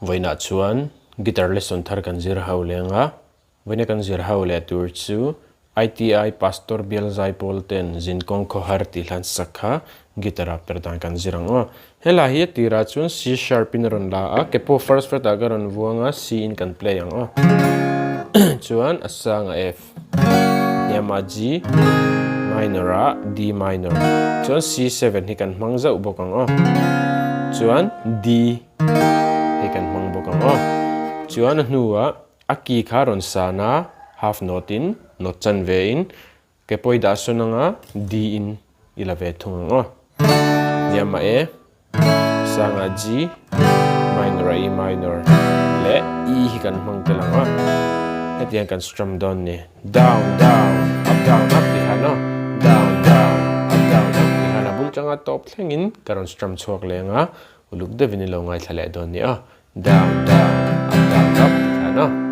voina chuan guitar lesson thar kan zir ho lenga voina kan zir ho le tur chu ITI pastor Bial Zaipawl ten Kawng Khawhar ti hlan sakha guitar Perhdan kan zirang hela hi tira chuan C sharp in ron la a kepo first fret aga ron vuanga C in kan play ang chuan asanga F yama G minor a D minor chuan C7 hi kan hmang zau bok ang chuan D hi kan hmang bok ang chuan hnuwa aki kha ron sana half note in not chan ve in kepoi da sonanga D in ila ve thung ang yama E sanga G minor E minor le E hi kan hmang telang hetiang kan strum down ni down down up ti hana down down up ti hana bul changa top thlengin karon strum chhuak lenga uluk de vinilo ngai thlale don ni down down up ti hana